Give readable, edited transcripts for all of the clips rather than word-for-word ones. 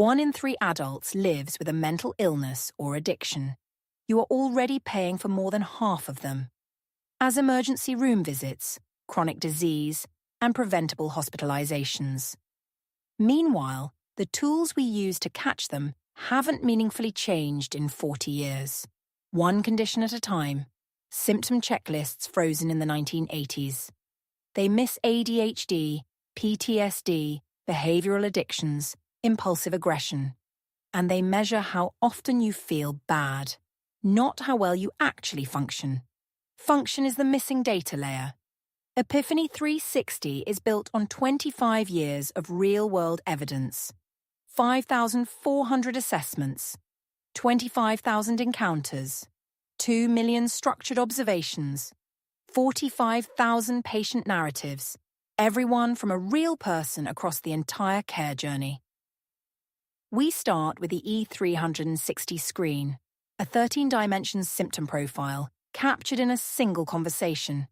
1 in 3 adults lives with a mental illness or addiction. You are already paying for more than half of them. As emergency room visits, chronic disease, and preventable hospitalizations. Meanwhile, the tools we use to catch them haven't meaningfully changed in 40 years. One condition at a time, symptom checklists frozen in the 1980s. They miss ADHD, PTSD, behavioral addictions, impulsive aggression. And they measure how often you feel bad, not how well you actually function. Function is the missing data layer. Epiphany360 is built on 25 years of real-world evidence, 5,400 assessments, 25,000 encounters, 2 million structured observations, 45,000 patient narratives, everyone from a real person across the entire care journey. We start with the E360 screen, a 13-dimension symptom profile captured in a single conversation.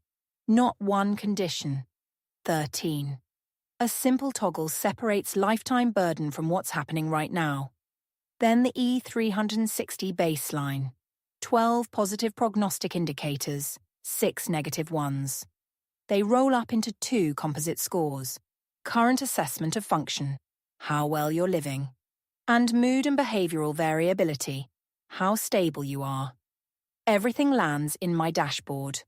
Not one condition, 13. A simple toggle separates lifetime burden from what's happening right now. Then the E360 baseline, 12 positive prognostic indicators, 6 negative ones. They roll up into 2 composite scores, current assessment of function, how well you're living, and mood and behavioral variability, how stable you are. Everything lands in my dashboard,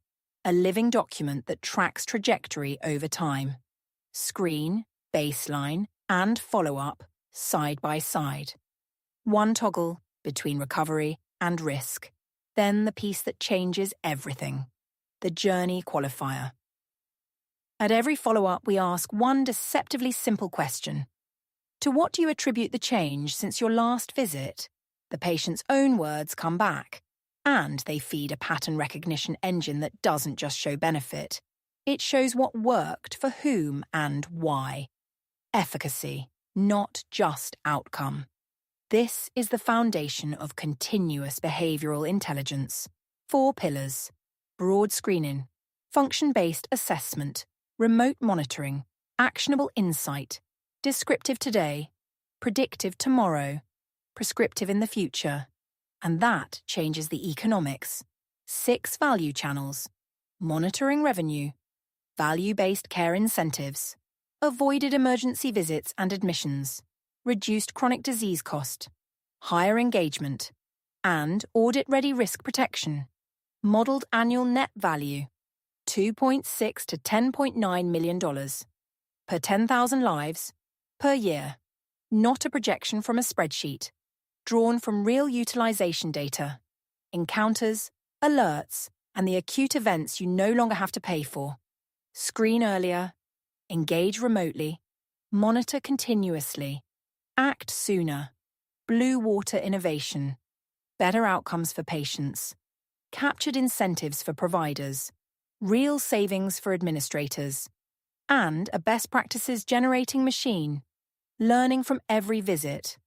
a living document that tracks trajectory over time. Screen, baseline, and follow-up, side by side. One toggle between recovery and risk. Then the piece that changes everything, the journey qualifier. At every follow-up, we ask one deceptively simple question. To what do you attribute the change since your last visit? The patient's own words come back, and they feed a pattern recognition engine that doesn't just show benefit. It shows what worked for whom and why. Efficacy, not just outcome. This is the foundation of continuous behavioral intelligence. 4 pillars: broad screening, function-based assessment, remote monitoring, actionable insight, descriptive today, predictive tomorrow, prescriptive in the future. And that changes the economics. 6 value channels: monitoring revenue, value-based care incentives, avoided emergency visits and admissions, reduced chronic disease cost, higher engagement, and audit-ready risk protection. Modeled annual net value, $2.6 to $10.9 million per 10,000 lives per year. Not a projection from a spreadsheet, drawn from real utilization data, encounters, alerts, and the acute events you no longer have to pay for. Screen earlier, engage remotely, monitor continuously, act sooner, blue water innovation, better outcomes for patients, captured incentives for providers, real savings for administrators, and a best practices generating machine, learning from every visit,